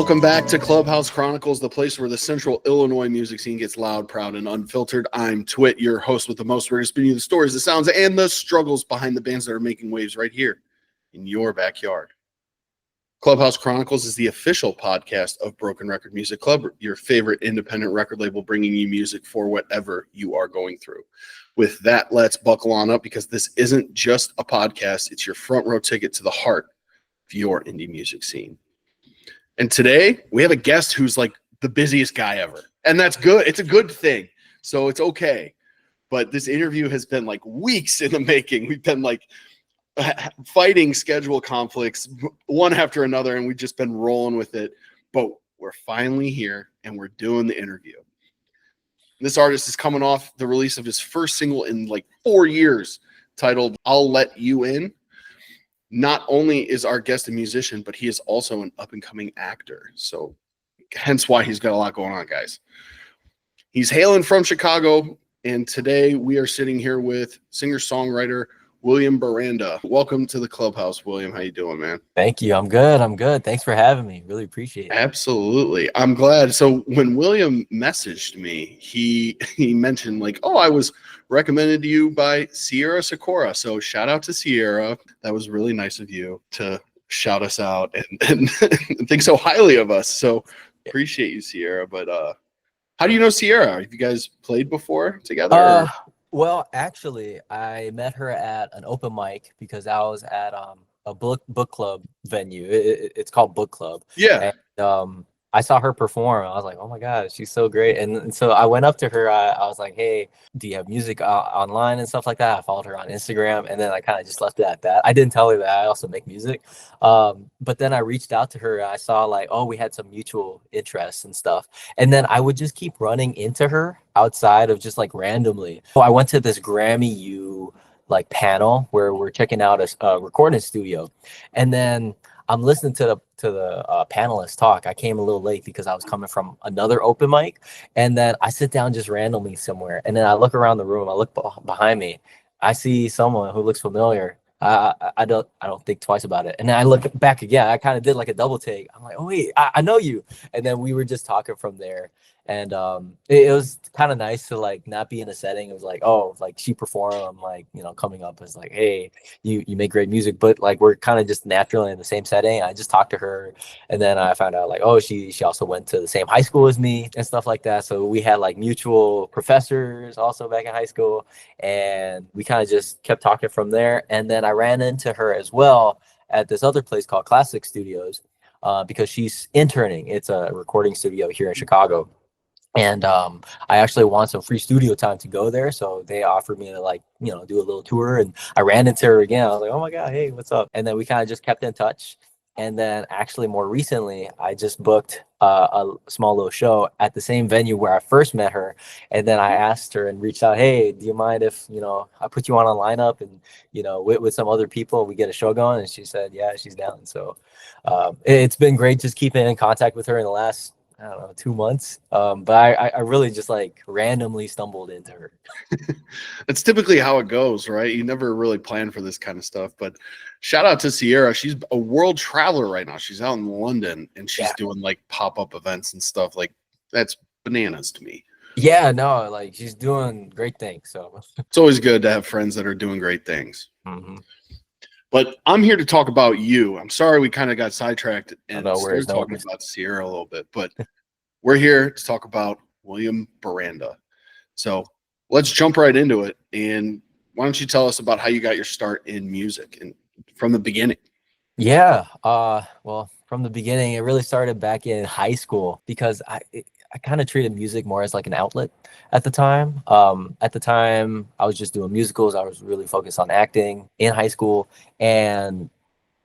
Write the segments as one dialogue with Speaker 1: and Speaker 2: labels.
Speaker 1: Welcome back to Clubhouse Chronicles, the place where the central Illinois music scene gets loud, proud, and unfiltered. I'm Twitt, your host with the most. We're going to spin you the stories, the sounds, and the struggles behind the bands that are making waves right here in your backyard. Clubhouse Chronicles is the official podcast of Broken Record Music Club, your favorite independent record label, bringing you music for whatever you are going through. With that, let's buckle on up because this isn't just a podcast. It's your front row ticket to the heart of your indie music scene. And today we have a guest who's like the busiest guy ever. And that's good. It's a good thing. So it's okay. But this interview has been like weeks in the making. We've been like fighting schedule conflicts one after another, and we've just been rolling with it. But we're finally here and we're doing the interview. This artist is coming off the release of his first single in like 4 years, titled I'll Let You In. Not only is our guest a musician, but he is also an up-and-coming actor. So hence why he's got a lot going on, guys. He's hailing from Chicago, and today we are sitting here with singer-songwriter William Baranda. Welcome to the Clubhouse, William. How you doing, man?
Speaker 2: Thank you. I'm good. Thanks for having me. Really appreciate it.
Speaker 1: Absolutely. I'm glad. So when William messaged me, he mentioned like, oh, I was recommended to you by Sierra Sakura. So shout out to Sierra. That was really nice of you to shout us out and think so highly of us. So appreciate you, Sierra. But how do you know Sierra? Have you guys played before together?
Speaker 2: Well, actually, I met her at an open mic because I was at a book club venue. It's called Book Club.
Speaker 1: Yeah.
Speaker 2: And I saw her perform. I was like, oh my God, she's so great. And so I went up to her. I was like, hey, do you have music online and stuff like that? I followed her on Instagram, and then I kind of just left it at that. I didn't tell her that I also make music. But then I reached out to her. I saw like, oh, we had some mutual interests and stuff. And then I would just keep running into her outside of just like randomly. So I went to this Grammy U like panel where we're checking out a recording studio. And then I'm listening to the panelists talk. I came a little late because I was coming from another open mic, and then I sit down just randomly somewhere, and then I look around the room. I look behind me. I see someone who looks familiar. I don't think twice about it, and then I look back again. I kind of did like a double take. I'm like, oh wait, I know you. And then we were just talking from there. And it was kind of nice to like not be in a setting. It was like, oh, like she performed. I'm like, coming up as like, hey, you make great music, but like we're kind of just naturally in the same setting. I just talked to her, and then I found out like, oh, she also went to the same high school as me and stuff like that. So we had like mutual professors also back in high school, and we kind of just kept talking from there. And then I ran into her as well at this other place called Classic Studios because she's interning. It's a recording studio here in Chicago. And I actually want some free studio time to go there. So they offered me to like, do a little tour, and I ran into her again. I was like, oh my God, hey, what's up? And then we kind of just kept in touch. And then actually more recently, I just booked a small little show at the same venue where I first met her. And then I asked her and reached out, hey, do you mind if, I put you on a lineup and, with some other people, we get a show going? And she said, yeah, she's down. So it's been great just keeping in contact with her in the last, I don't know, 2 months. But I really just like randomly stumbled into her.
Speaker 1: That's typically how it goes, right? You never really plan for this kind of stuff. But shout out to Sierra. She's a world traveler right now. She's out in London, and she's doing like pop-up events and stuff. Like that's bananas to me.
Speaker 2: Yeah, no, like she's doing great things. So
Speaker 1: it's always good to have friends that are doing great things.
Speaker 2: Mm-hmm.
Speaker 1: But I'm here to talk about you. I'm sorry we kind of got sidetracked and started talking about Sierra a little bit, but we're here to talk about William Baranda. So let's jump right into it. And why don't you tell us about how you got your start in music and from the beginning?
Speaker 2: Yeah. Well, from the beginning, it really started back in high school because I kind of treated music more as like an outlet at the time. At the time, I was just doing musicals. I was really focused on acting in high school. And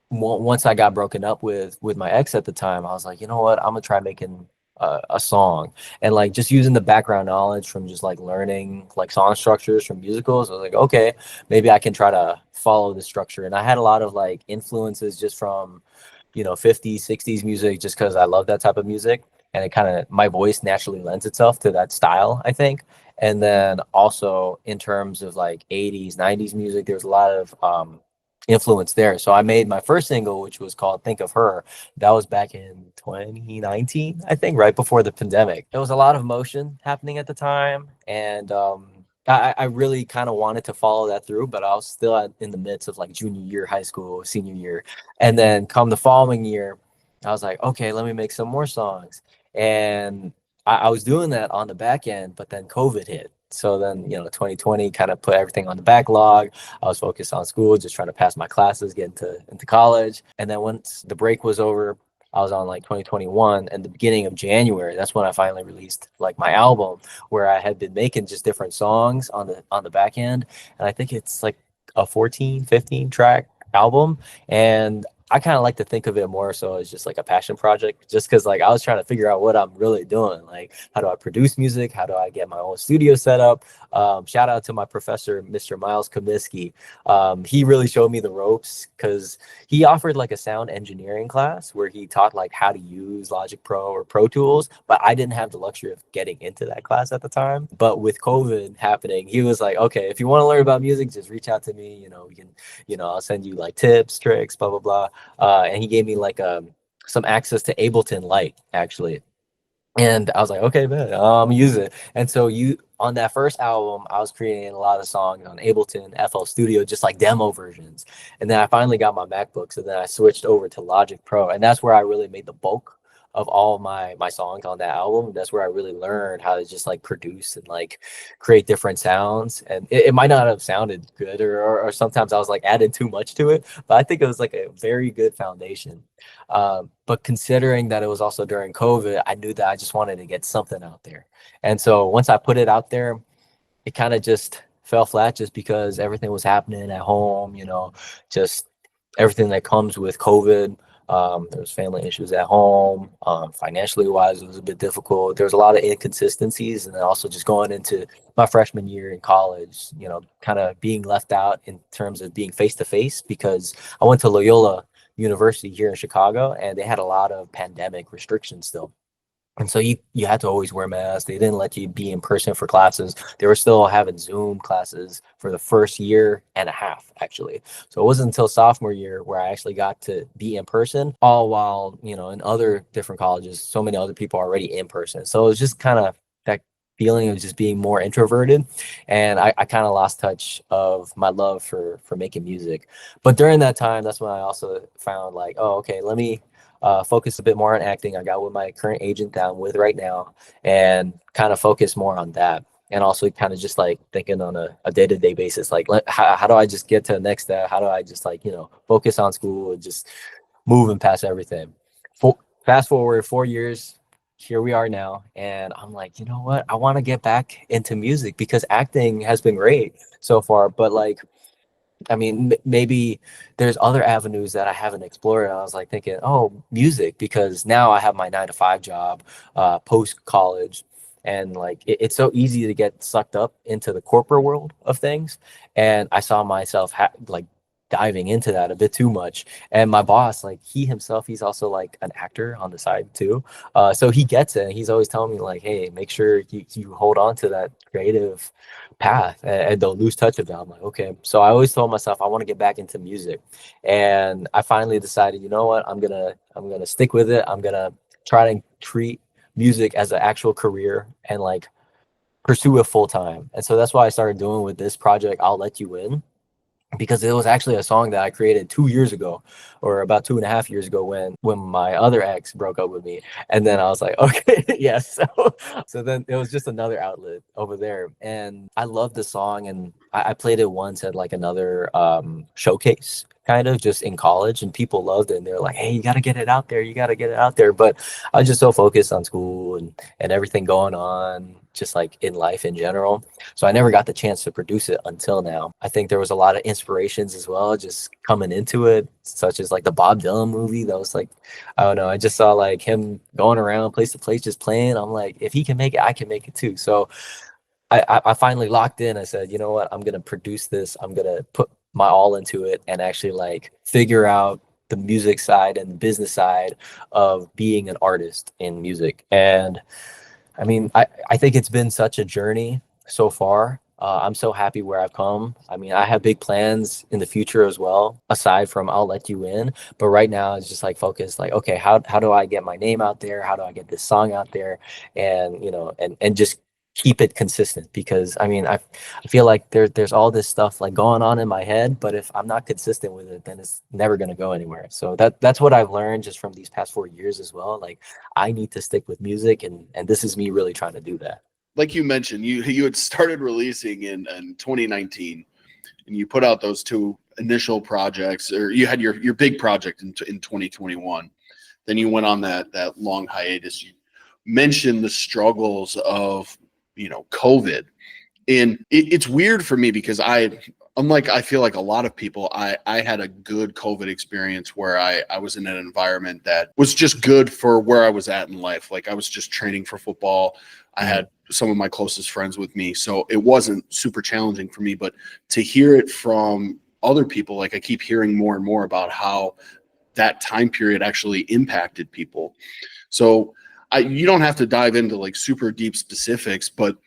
Speaker 2: once I got broken up with my ex at the time, I was like, you know what? I'm going to try making a song. And like just using the background knowledge from just like learning like song structures from musicals, I was like, okay, maybe I can try to follow the structure. And I had a lot of like influences just from, 50s, 60s music, just because I love that type of music. And it kind of, my voice naturally lends itself to that style, I think. And then also in terms of like 80s, 90s music, there's a lot of influence there. So I made my first single, which was called Think of Her. That was back in 2019, I think, right before the pandemic. There was a lot of motion happening at the time. And I really kind of wanted to follow that through, but I was still in the midst of like junior year, high school, senior year. And then come the following year, I was like, okay, let me make some more songs. And I was doing that on the back end, but then COVID hit. So then, 2020 kind of put everything on the backlog. I was focused on school, just trying to pass my classes, get into college. And then once the break was over, I was on like 2021 and the beginning of January. That's when I finally released like my album, where I had been making just different songs on the back end. And I think it's like a 14, 15 track album. And I kind of like to think of it more so as just like a passion project, just because like I was trying to figure out what I'm really doing. Like, how do I produce music? How do I get my own studio set up? Shout out to my professor, Mr. Miles Comiskey. He really showed me the ropes because he offered like a sound engineering class where he taught like how to use Logic Pro or Pro Tools, but I didn't have the luxury of getting into that class at the time. But with COVID happening, he was like, okay, if you want to learn about music, just reach out to me. We can, I'll send you like tips, tricks, blah, blah, blah. And he gave me like some access to Ableton Lite, actually. And I was like, okay, man, use it. And so on that first album, I was creating a lot of songs on Ableton, FL Studio, just like demo versions. And then I finally got my MacBook, so then I switched over to Logic Pro, and that's where I really made the bulk of all my songs on that album. That's where I really learned how to just like produce and like create different sounds. And it might not have sounded good, or sometimes I was like adding too much to it, but I think it was like a very good foundation. But considering that it was also during COVID, I knew that I just wanted to get something out there. And so once I put it out there, it kind of just fell flat just because everything was happening at home, just everything that comes with COVID. There was family issues at home. Financially wise, it was a bit difficult. There was a lot of inconsistencies, and then also just going into my freshman year in college, kind of being left out in terms of being face to face, because I went to Loyola University here in Chicago, and they had a lot of pandemic restrictions still. And so you had to always wear masks. They didn't let you be in person for classes. They were still having Zoom classes for the first year and a half, actually. So it wasn't until sophomore year where I actually got to be in person, all while, in other different colleges, so many other people are already in person. So it was just kind of that feeling of just being more introverted. And I kind of lost touch of my love for making music. But during that time, that's when I also found like, oh, okay, let me focus a bit more on acting. I got with my current agent that I'm with right now, and kind of focus more on that. And also kind of just like thinking on a day-to-day basis, like how do I just get to the next step? How do I just like, focus on school and just moving past everything? Fast forward 4 years, here we are now. And I'm like, you know what? I want to get back into music because acting has been great so far. But like, I mean, maybe there's other avenues that I haven't explored. I was like thinking, oh, music, because now I have my 9-to-5 job, post college, and like it's so easy to get sucked up into the corporate world of things. And I saw myself like diving into that a bit too much. And my boss, like he himself, he's also like an actor on the side too. So he gets it. And he's always telling me like, hey, make sure you hold on to that creative path and don't lose touch of that. I'm like, okay. So I always told myself I want to get back into music. And I finally decided, you know what, I'm gonna stick with it. I'm gonna try to treat music as an actual career and like pursue it full time. And so that's why I started doing with this project, I'll Let You In, because it was actually a song that I created 2 years ago, or about 2.5 years ago, when my other ex broke up with me. And then I was like, okay, yes. So then it was just another outlet over there. And I love the song, and I played it once at like another showcase, kind of just in college, and people loved it. And they're like, hey, you got to get it out there. You got to get it out there. But I was just so focused on school and everything going on, just like in life in general. So I never got the chance to produce it until now. I think there was a lot of inspirations as well, just coming into it, such as like the Bob Dylan movie. That was like, I don't know, I just saw like him going around place to place, just playing. I'm like, if he can make it, I can make it too. So I finally locked in. I said, you know what, I'm going to produce this. I'm going to put my all into it and actually like figure out the music side and the business side of being an artist in music. And I mean, I think it's been such a journey so far, I'm so happy where I've come. I mean, I have big plans in the future as well, aside from I'll let you in. But right now it's just like focused, like, okay, how do I get my name out there? How do I get this song out there? And, and just keep it consistent, because I mean, I feel like there's all this stuff like going on in my head, but if I'm not consistent with it, then it's never going to go anywhere. So that's what I've learned just from these past 4 years as well. Like, I need to stick with music, and this is me really trying to do that.
Speaker 1: Like you mentioned, you had started releasing in 2019, and you put out those two initial projects, or you had your big project in 2021. Then you went on that long hiatus. You mentioned the struggles of COVID, and it's weird for me because I feel like a lot of people, I had a good COVID experience where I was in an environment that was just good for where I was at in life. Like, I was just training for football. I had some of my closest friends with me, so it wasn't super challenging for me. But to hear it from other people, like, I keep hearing more and more about how that time period actually impacted people. So you don't have to dive into like super deep specifics, but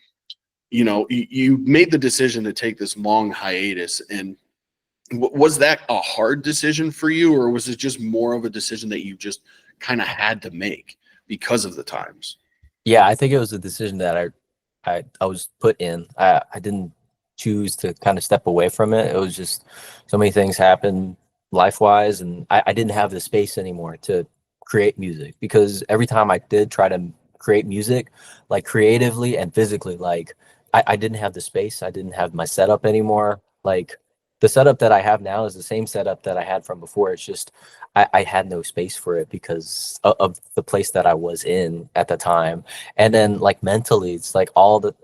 Speaker 1: you made the decision to take this long hiatus. And was that a hard decision for you, or was it just more of a decision that you just kind of had to make because of the times?
Speaker 2: Yeah, I think it was a decision that I was put in. I didn't choose to kind of step away from it. It was just so many things happened life-wise, and I didn't have the space anymore to create music, because every time I did try to create music, like creatively and physically, like I didn't have the space. I didn't have my setup anymore. Like, the setup that I have now is the same setup that I had from before. It's just I had no space for it because of the place that I was in at the time. And then like mentally, it's like all the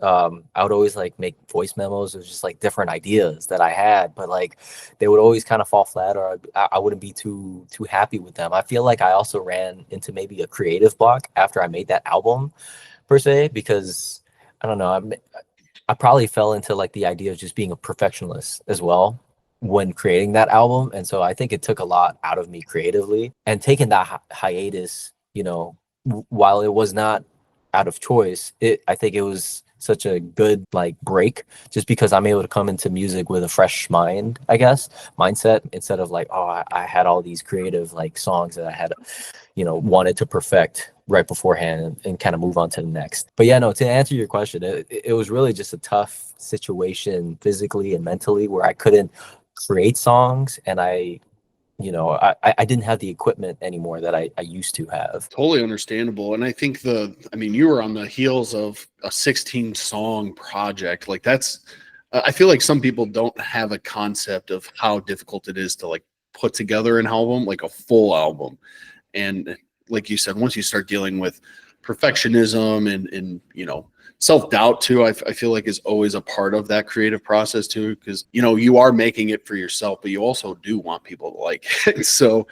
Speaker 2: I would always like make voice memos. It was just like different ideas that I had, but like they would always kind of fall flat, or I wouldn't be too happy with them. I feel like I also ran into maybe a creative block after I made that album per se, because I don't know, I probably fell into like the idea of just being a perfectionist as well when creating that album. And so I think it took a lot out of me creatively, and taking that hiatus, while it was not out of choice, I think it was such a good like break, just because I'm able to come into music with a fresh mind, I guess, mindset, instead of like, oh, I had all these creative like songs that I had, wanted to perfect right beforehand, and kind of move on to the next. But yeah, no, to answer your question, it was really just a tough situation physically and mentally, where I couldn't create songs, and I didn't have the equipment anymore that I used to have.
Speaker 1: Totally understandable. And I think you were on the heels of a 16-song project. Like, I feel like some people don't have a concept of how difficult it is to like put together an album, like a full album. And like you said, once you start dealing with perfectionism and self-doubt too, I feel like is always a part of that creative process too, because you are making it for yourself, but you also do want people to like it. So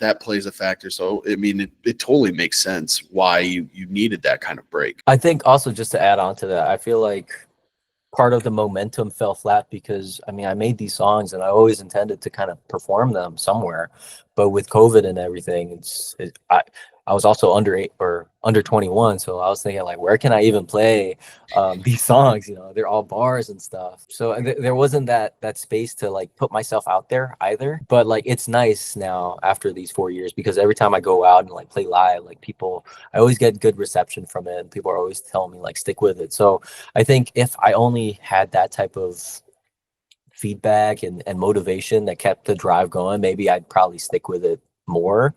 Speaker 1: that plays a factor. So I mean, it totally makes sense why you needed that kind of break.
Speaker 2: I think also, just to add on to that, I feel like part of the momentum fell flat because I made these songs and I always intended to kind of perform them somewhere, but with COVID and everything, I was also under 21, so I was thinking like, where can I even play these songs? They're all bars and stuff, so there wasn't that space to like put myself out there either. But like, it's nice now after these 4 years, because every time I go out and like play live, like I always get good reception from it, and people are always telling me like, stick with it. So I think if I only had that type of feedback and motivation that kept the drive going, maybe I'd probably stick with it more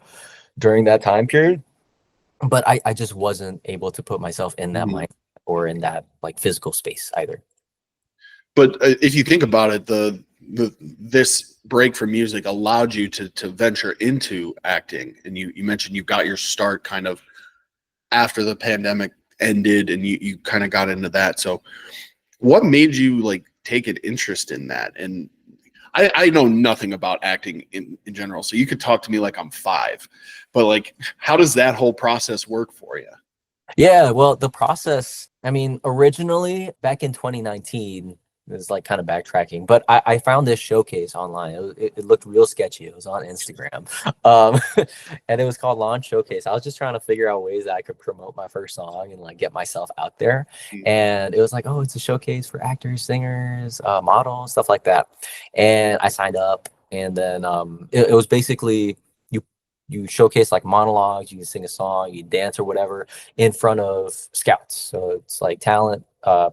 Speaker 2: during that time period. But I just wasn't able to put myself in that mind or in that like physical space either.
Speaker 1: But if you think about it, this break from music allowed you to venture into acting. And you mentioned you got your start kind of after the pandemic ended, and you kind of got into that. So what made you like take an interest in that? And I know nothing about acting in general, so you could talk to me like I'm 5, but like, how does that whole process work for you?
Speaker 2: Yeah, well, the process, originally back in 2019, It's like kind of backtracking, but I found this showcase online. It looked real sketchy. It was on Instagram, and it was called Launch Showcase. I was just trying to figure out ways that I could promote my first song and like get myself out there. And it was like, oh, it's a showcase for actors, singers, models, stuff like that. And I signed up, and then it was basically you showcase like monologues, you can sing a song, you dance or whatever in front of scouts. So it's like talent,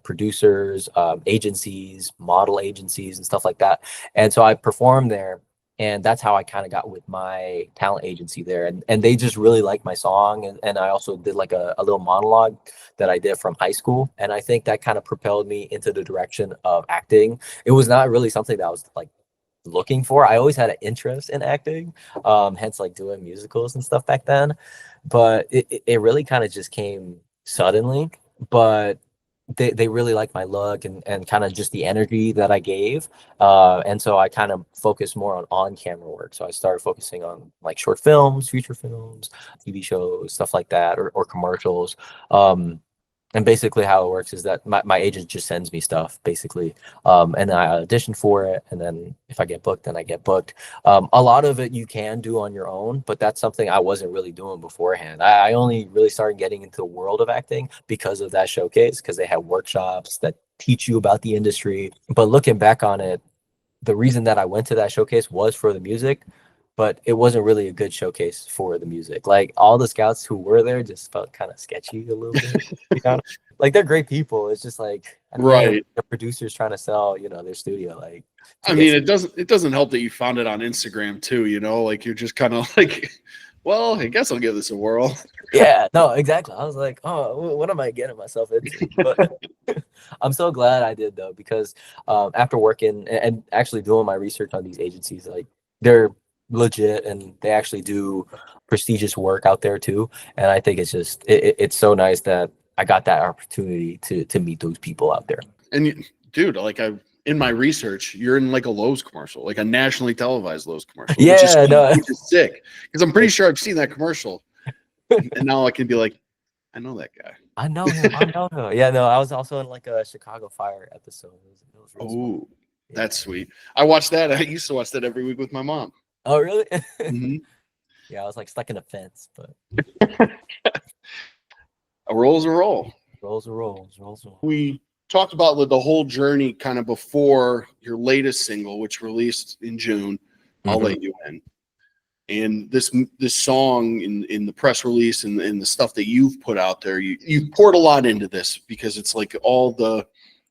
Speaker 2: producers, agencies, model agencies, and stuff like that. And so I performed there, and that's how I kind of got with my talent agency there. And they just really liked my song. And I also did like a little monologue that I did from high school. And I think that kind of propelled me into the direction of acting. It was not really something that I was like looking for. I always had an interest in acting, hence like doing musicals and stuff back then. But it really kind of just came suddenly. But they really liked my look and kind of just the energy that I gave. And so I kind of focused more on camera work. So I started focusing on like short films, feature films, TV shows, stuff like that, or commercials. And basically how it works is that my agent just sends me stuff basically. And then I audition for it. And then if I get booked, then I get booked. A lot of it you can do on your own, but that's something I wasn't really doing beforehand. I only really started getting into the world of acting because of that showcase, because they had workshops that teach you about the industry. But looking back on it, the reason that I went to that showcase was for the music, but it wasn't really a good showcase for the music. Like all the scouts who were there just felt kind of sketchy a little bit. You know? Like they're great people. It's just like
Speaker 1: Right.
Speaker 2: the producers trying to sell, their studio. Like
Speaker 1: I mean, it doesn't help that you found it on Instagram too, like you're just kind of like, well, I guess I'll give this a whirl.
Speaker 2: Yeah, no, exactly. I was like, oh, what am I getting myself into? But I'm so glad I did though, because after working and actually doing my research on these agencies, like they're legit and they actually do prestigious work out there too. And I think it's just it's so nice that I got that opportunity to meet those people out there.
Speaker 1: And dude, like in my research, you're in like a Lowe's commercial, like a nationally televised Lowe's commercial.
Speaker 2: Yeah,
Speaker 1: which is sick, because I'm pretty sure I've seen that commercial. And now I can be like, I know that guy.
Speaker 2: I know him. Yeah, no, I was also in like a Chicago Fire episode. It was
Speaker 1: oh, that's sweet. I watched that. I used to watch that every week with my mom.
Speaker 2: Oh, really?
Speaker 1: Mm-hmm.
Speaker 2: Yeah, I was like stuck in a fence, but
Speaker 1: a roll's a roll.
Speaker 2: Rolls a roll.
Speaker 1: We talked about the whole journey kind of before your latest single, which released in June. I'll Let You In. And this song in the press release and the stuff that you've put out there, you poured a lot into this, because it's like all the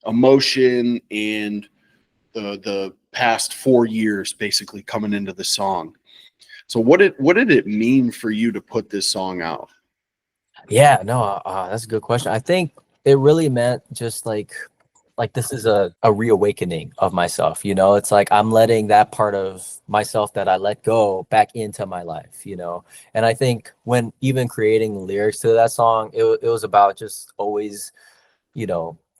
Speaker 1: emotion and the past 4 years basically coming into the song. So what did it mean for you to put this song out?
Speaker 2: Yeah, no, that's a good question. I think it really meant just like this is a reawakening of myself. It's like I'm letting that part of myself that I let go back into my life. And I think when even creating the lyrics to that song, it was about just always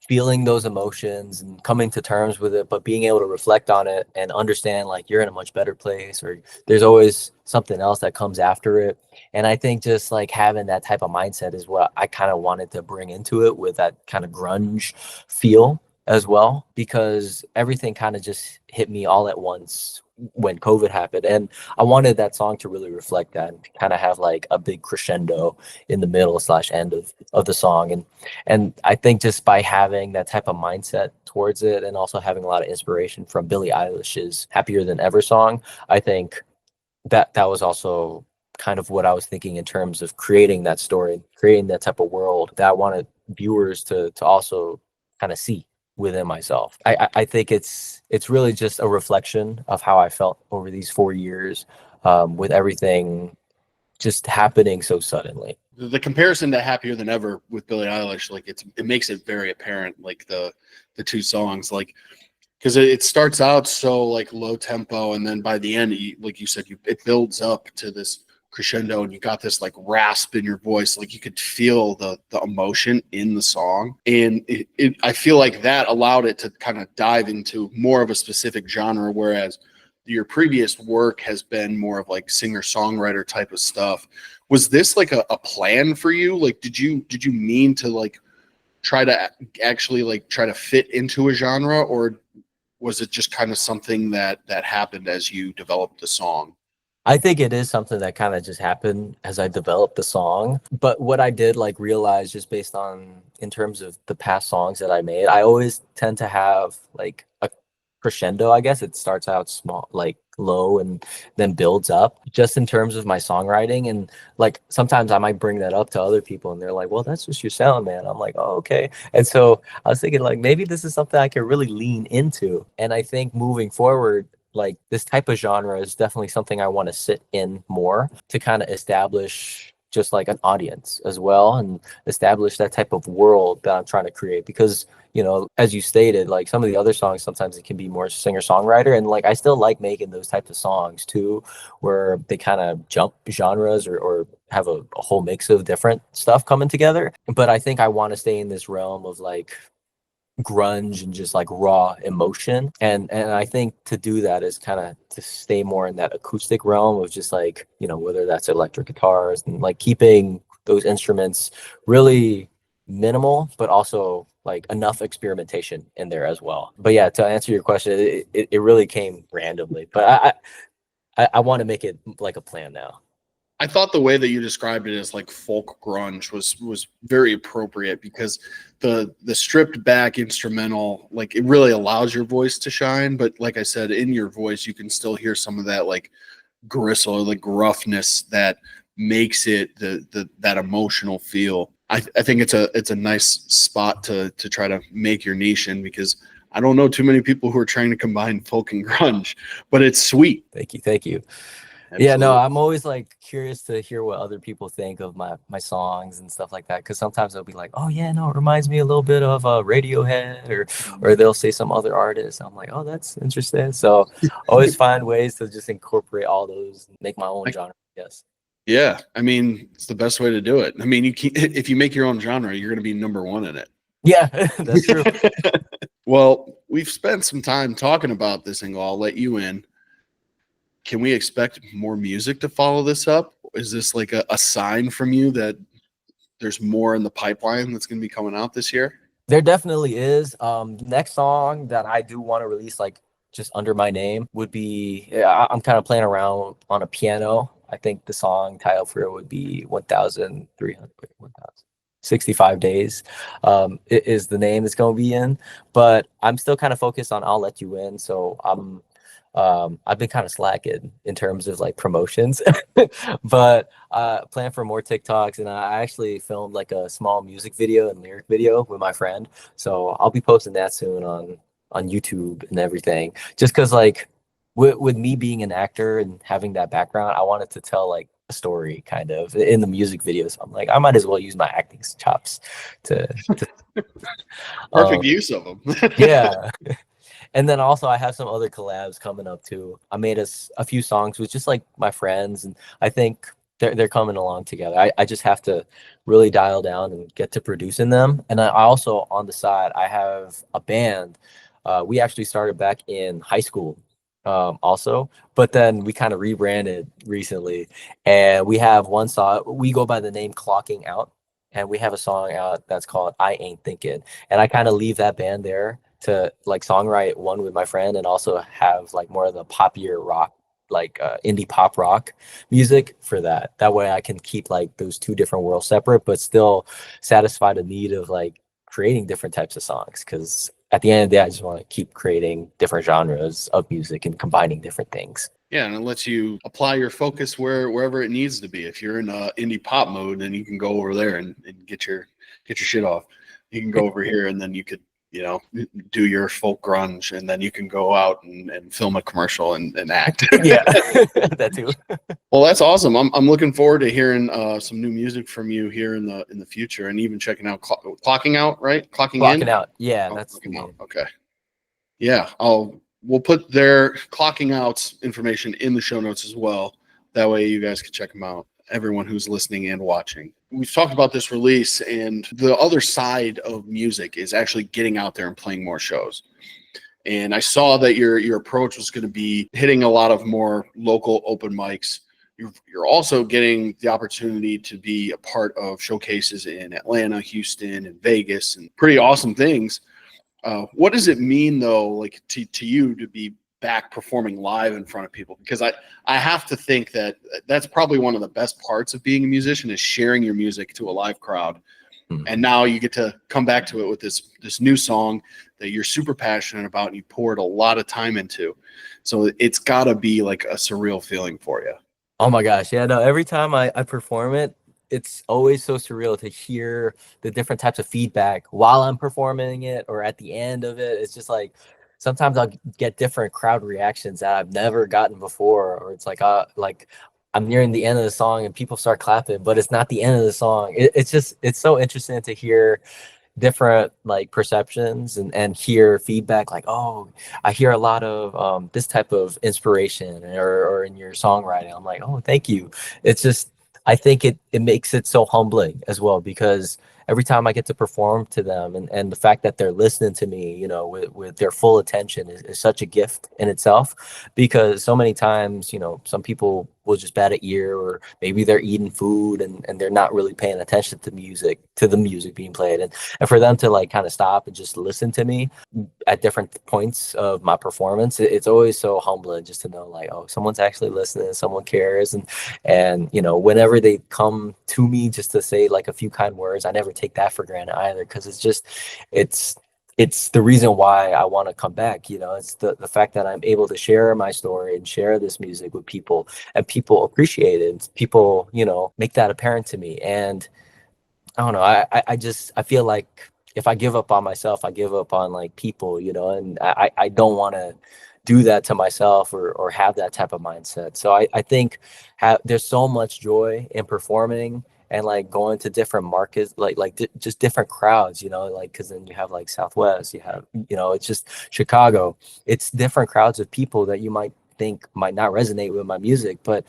Speaker 2: feeling those emotions and coming to terms with it, but being able to reflect on it and understand like you're in a much better place, or there's always something else that comes after it. And I think just like having that type of mindset is what I kind of wanted to bring into it, with that kind of grunge feel as well, because everything kind of just hit me all at once when COVID happened. And I wanted that song to really reflect that and kind of have like a big crescendo in the middle / end of the song. And I think just by having that type of mindset towards it, and also having a lot of inspiration from Billie Eilish's Happier Than Ever song, I think that was also kind of what I was thinking in terms of creating that story, creating that type of world that I wanted viewers to also kind of see within myself. I think it's really just a reflection of how I felt over these 4 years, with everything just happening so suddenly.
Speaker 1: The comparison to Happier Than Ever with Billie Eilish, like it makes it very apparent, like the two songs, like, because it starts out so like low tempo, and then by the end, like you said, it builds up to this crescendo, and you got this like rasp in your voice, like you could feel the emotion in the song. And I feel like that allowed it to kind of dive into more of a specific genre, whereas your previous work has been more of like singer-songwriter type of stuff. Was this like a plan for you? Like did you mean to like try to actually like try to fit into a genre, or was it just kind of something that happened as you developed the song?
Speaker 2: I think it is something that kind of just happened as I developed the song. But what I did like realize just based on in terms of the past songs that I made, I always tend to have like a crescendo, I guess. It starts out small, like low and then builds up just in terms of my songwriting. And like sometimes I might bring that up to other people and they're like, well, that's just your sound, man. I'm like, oh, okay. And so I was thinking like maybe this is something I can really lean into. And I think moving forward, like this type of genre is definitely something I want to sit in more to kind of establish just like an audience as well and establish that type of world that I'm trying to create because as you stated, like some of the other songs sometimes it can be more singer-songwriter and like I still like making those types of songs too where they kind of jump genres or have a whole mix of different stuff coming together, but I think I want to stay in this realm of like grunge and just like raw emotion, and I think to do that is kind of to stay more in that acoustic realm of just like whether that's electric guitars and like keeping those instruments really minimal but also like enough experimentation in there as well. But yeah, to answer your question, it really came randomly, but I want to make it like a plan now.
Speaker 1: I thought the way that you described it as like folk grunge was very appropriate because the stripped back instrumental, like it really allows your voice to shine. But like I said, in your voice, you can still hear some of that like gristle, like gruffness that makes it that emotional feel. I think it's a nice spot to try to make your niche in because I don't know too many people who are trying to combine folk and grunge, but it's sweet.
Speaker 2: Thank you.
Speaker 1: Absolutely.
Speaker 2: Yeah, no, I'm always like curious to hear what other people think of my songs and stuff like that. Because sometimes they'll be like, "Oh yeah, no, it reminds me a little bit of Radiohead," or they'll say some other artist. I'm like, "Oh, that's interesting." So always find ways to just incorporate all those, and make my own genre. Yes.
Speaker 1: Yeah, I mean, it's the best way to do it. I mean, if you make your own genre, you're going to be number one in it.
Speaker 2: Yeah, that's true.
Speaker 1: Well, we've spent some time talking about this, and I'll let you in. Can we expect more music to follow this up? Is this like a sign from you that there's more in the pipeline that's going to be coming out this year?
Speaker 2: There definitely is. Next song that I do want to release, like just under my name, would be I'm kind of playing around on a piano. I think the song title for it would be 1,65 days. It is the name it's going to be in, but I'm still kind of focused on I'll Let You In. So I've been kind of slacking in terms of like promotions, but plan for more TikToks. And I actually filmed like a small music video and lyric video with my friend. So I'll be posting that soon on YouTube and everything. Just because like with me being an actor and having that background, I wanted to tell like a story kind of in the music video. So I'm like, I might as well use my acting chops to
Speaker 1: Perfect use of them.
Speaker 2: Yeah. And then also I have some other collabs coming up too. I made a few songs with just like my friends, and I think they're coming along together. I just have to really dial down and get to producing them. And I also on the side I have a band. We actually started back in high school, also, but then we kind of rebranded recently, and we have one song. We go by the name Clocking Out, and we have a song out that's called I Ain't Thinking, and I kind of leave that band there to like songwrite one with my friend and also have like more of the poppier rock, like indie pop rock music for that way I can keep like those two different worlds separate but still satisfy the need of like creating different types of songs, because at the end of the day I just want to keep creating different genres of music and combining different things.
Speaker 1: Yeah, and it lets you apply your focus wherever it needs to be. If you're in indie pop mode, then you can go over there and get your shit off. You can go over here, and then you could do your folk grunge, and then you can go out and film a commercial and act.
Speaker 2: Yeah, that too.
Speaker 1: Well, that's awesome. I'm looking forward to heering some new music from you here in the future, and even checking out Clocking Out, right? Clocking
Speaker 2: Out. Yeah,
Speaker 1: oh,
Speaker 2: that's the name.
Speaker 1: Okay. Yeah, we'll put their Clocking Out information in the show notes as well. That way you guys can check them out, everyone who's listening and watching. We've talked about this release, and the other side of music is actually getting out there and playing more shows. And I saw that your approach was going to be hitting a lot of more local open mics you're also getting the opportunity to be a part of showcases in Atlanta, Houston, and Vegas, and pretty awesome things. What does it mean though, like to you, to be back performing live in front of people? Because I have to think that that's probably one of the best parts of being a musician, is sharing your music to a live crowd. And now you get to come back to it with this new song that you're super passionate about and you poured a lot of time into. So it's got to be like a surreal feeling for you.
Speaker 2: Oh my gosh. Yeah, no, every time I perform it, it's always so surreal to hear the different types of feedback while I'm performing it or at the end of it. It's just like sometimes I'll get different crowd reactions that I've never gotten before, or it's like I'm nearing the end of the song and people start clapping, but it's not the end of the song. It's so interesting to hear different like perceptions and hear feedback like, oh, I hear a lot of this type of inspiration or in your songwriting. I'm like, oh, thank you. It's just, I think it makes it so humbling as well, because every time I get to perform to them and the fact that they're listening to me, you know, with their full attention is such a gift in itself. Because so many times, you know, some people will just bat an ear, or maybe they're eating food and they're not really paying attention to the music being played. And for them to like kind of stop and just listen to me at different points of my performance, it's always so humbling just to know like, oh, someone's actually listening, someone cares. And you know, whenever they come to me just to say like a few kind words, I never take that for granted either, because it's the reason why I want to come back. You know, it's the fact that I'm able to share my story and share this music with people, and people appreciate it. People, you know, make that apparent to me. And I don't know, I feel like if I give up on myself, I give up on like people, you know, and I don't want to do that to myself or have that type of mindset. So I think there's so much joy in performing and like going to different markets, just different crowds, you know, like, because then you have like Southwest, you have, you know, it's just Chicago. It's different crowds of people that you might think might not resonate with my music, but,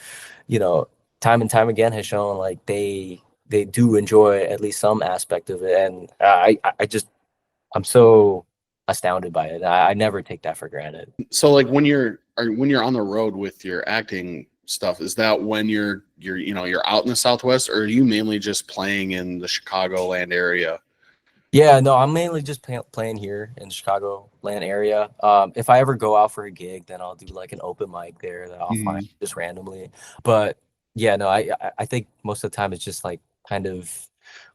Speaker 2: you know, time and time again has shown like they do enjoy at least some aspect of it. And I'm so astounded by it. I never take that for granted.
Speaker 1: So like when you're on the road with your acting stuff, is that when you're out in the Southwest, or are you mainly just playing in the Chicagoland area?
Speaker 2: Yeah, no, I'm mainly just playing here in the Chicagoland area. If I ever go out for a gig, then I'll do like an open mic there that I'll find just randomly. But yeah, no, I think most of the time it's just like kind of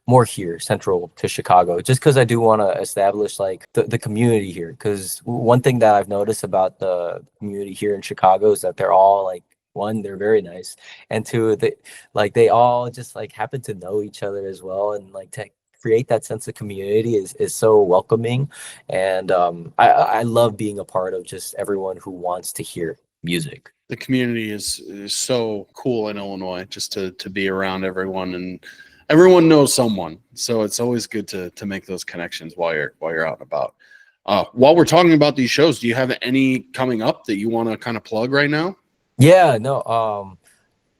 Speaker 2: more here, central to Chicago, just because I do want to establish like the community here. Because one thing that I've noticed about the community here in Chicago is that they're all like, one, they're very nice, and two, they all just like happen to know each other as well, and like to create that sense of community is so welcoming. And I love being a part of just everyone who wants to hear music.
Speaker 1: The community is so cool in Illinois, just to be around everyone, and everyone knows someone. So it's always good to make those connections while you're out and about. While we're talking about these shows, do you have any coming up that you want to kind of plug right now?
Speaker 2: Yeah, no,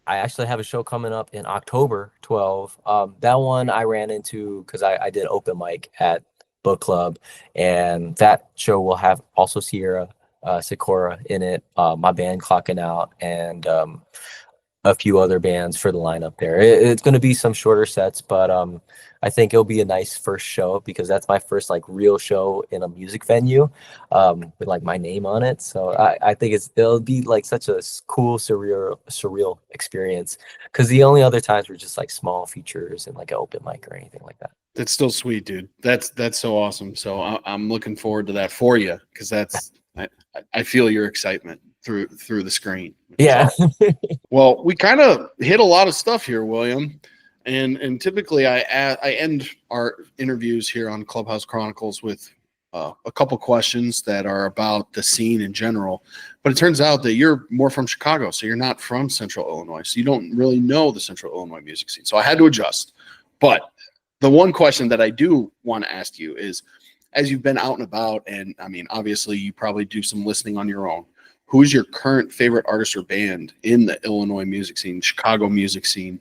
Speaker 2: I actually have a show coming up in October 12. That one I ran into because I did open mic at book club, and that show will have also Sakura in it, my band Clocking Out, and a few other bands for the lineup there. It's going to be some shorter sets, but I think it'll be a nice first show, because that's my first like real show in a music venue with like my name on it. So I think it'll be like such a cool, surreal experience, because the only other times were just like small features and like an open mic or anything like that.
Speaker 1: That's still sweet, dude. That's so awesome. So I'm looking forward to that for you, because I feel your excitement through the screen.
Speaker 2: Yeah.
Speaker 1: Well, we kind of hit a lot of stuff here, William, and typically I end our interviews here on Clubhouse Chronicles with a couple questions that are about the scene in general. But it turns out that you're more from Chicago, so you're not from Central Illinois, so you don't really know the Central Illinois music scene. So I had to adjust. But the one question that I do want to ask you is, as you've been out and about, and I mean, obviously you probably do some listening on your own, who's your current favorite artist or band in the Illinois music scene, Chicago music scene,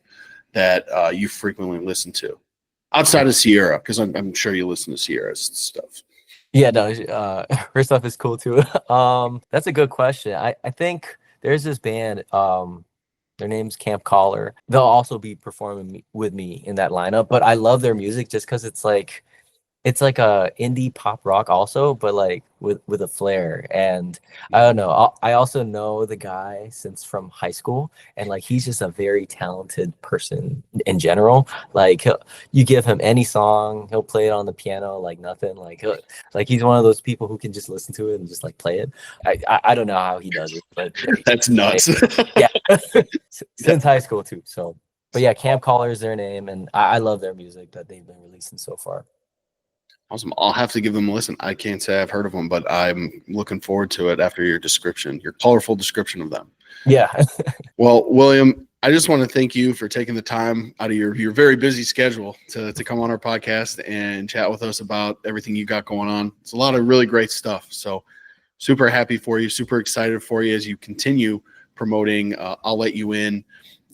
Speaker 1: that you frequently listen to? Outside of Sierra, because I'm sure you listen to Sierra's stuff.
Speaker 2: Yeah, no, her stuff is cool too. That's a good question. I think there's this band, Their name's Camp Collar. They'll also be performing with me in that lineup, but I love their music just because it's like a indie pop rock also, but like with a flair. And I don't know. I also know the guy since from high school, and like he's just a very talented person in general. Like you give him any song, he'll play it on the piano like nothing. Like he's one of those people who can just listen to it and just like play it. I don't know how he does it, but
Speaker 1: That's nuts.
Speaker 2: yeah, since high school too. So, but yeah, Camp Collar is their name, and I love their music that they've been releasing so far.
Speaker 1: Awesome. I'll have to give them a listen. I can't say I've heard of them, but I'm looking forward to it after your description, your colorful description of them.
Speaker 2: Yeah.
Speaker 1: Well, William, I just want to thank you for taking the time out of your very busy schedule to come on our podcast and chat with us about everything you got going on. It's a lot of really great stuff. So super happy for you, super excited for you as you continue promoting I'll Let You In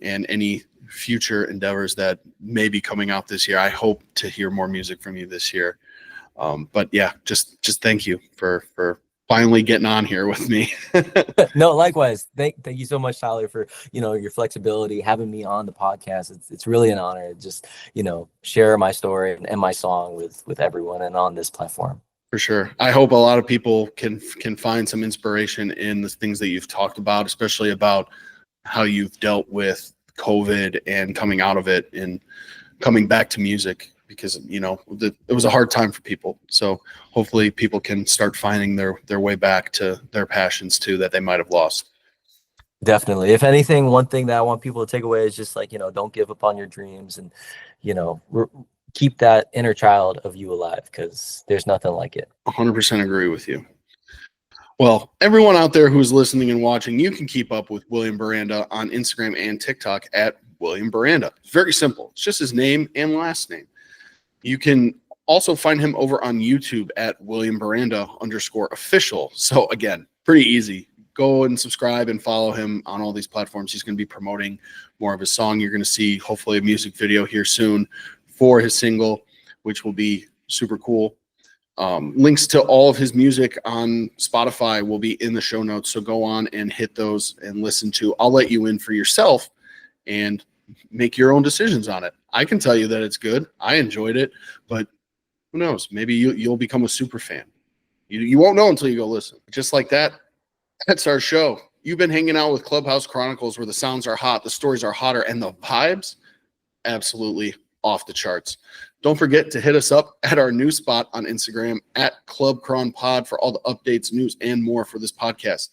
Speaker 1: and any future endeavors that may be coming out this year. I hope to hear more music from you this year. But yeah, just thank you for finally getting on here with me.
Speaker 2: No, likewise. Thank you so much, Tyler, for your flexibility, having me on the podcast. It's really an honor to just share my story and my song with everyone and on this platform.
Speaker 1: For sure. I hope a lot of people can find some inspiration in the things that you've talked about, especially about how you've dealt with COVID and coming out of it and coming back to music. Because it was a hard time for people. So hopefully people can start finding their way back to their passions too that they might have lost.
Speaker 2: Definitely. If anything, one thing that I want people to take away is just like don't give up on your dreams, and keep that inner child of you alive, because there's nothing like it.
Speaker 1: 100% agree with you. Well, everyone out there who's listening and watching, you can keep up with William Baranda on Instagram and TikTok at William Baranda. It's very simple. It's just his name and last name. You can also find him over on YouTube at William Baranda _official. So again, pretty easy. Go and subscribe and follow him on all these platforms. He's going to be promoting more of his song. You're going to see hopefully a music video here soon for his single, which will be super cool. Links to all of his music on Spotify will be in the show notes. So go on and hit those and listen to I'll Let You In for yourself and make your own decisions on it. I can tell you that it's good. I enjoyed it, but who knows? Maybe you'll become a super fan. You won't know until you go listen. Just like that, that's our show. You've been hanging out with Clubhouse Chronicles, where the sounds are hot, the stories are hotter, and the vibes absolutely off the charts. Don't forget to hit us up at our new spot on Instagram at Club Chron Pod for all the updates, news, and more for this podcast.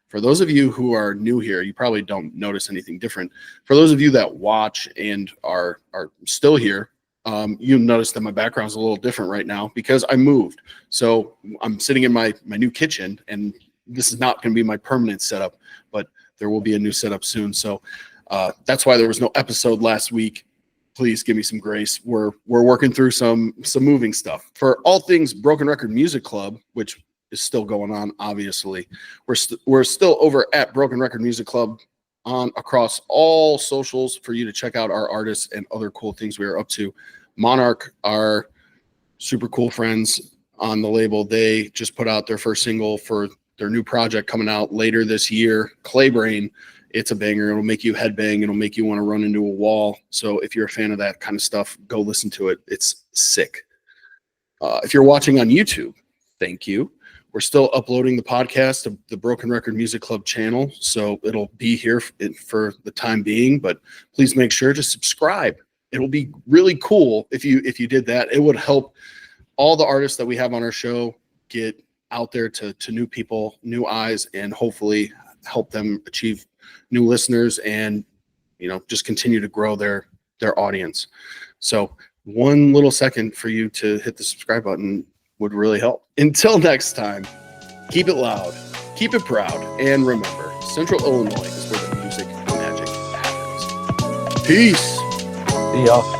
Speaker 1: For those of you who are new here, you probably don't notice anything different. For those of you that watch and are still here, you notice that my background's a little different right now because I moved. So I'm sitting in my new kitchen, and this is not going to be my permanent setup, but there will be a new setup soon. So that's why there was no episode last week. Please give me some grace. We're working through some moving stuff. For all things Broken Record Music Club, which is still going on, obviously, we're still over at Broken Record Music Club on across all socials for you to check out our artists and other cool things we are up to. Monarch, our super cool friends on the label, they just put out their first single for their new project coming out later this year, Claybrain. It's a banger. It'll make you headbang. It'll make you want to run into a wall. So if you're a fan of that kind of stuff, go listen to it. It's sick. If you're watching on YouTube, thank you. We're still uploading the podcast to the Broken Record Music Club channel, so it'll be here for the time being, but please make sure to subscribe. It'll be really cool if you did that. It would help all the artists that we have on our show get out there to new people, new eyes, and hopefully help them achieve new listeners and just continue to grow their audience. So one little second for you to hit the subscribe button would really help. Until next time, keep it loud, keep it proud, and remember, Central Illinois is where the music magic happens. Peace.
Speaker 2: See y'all.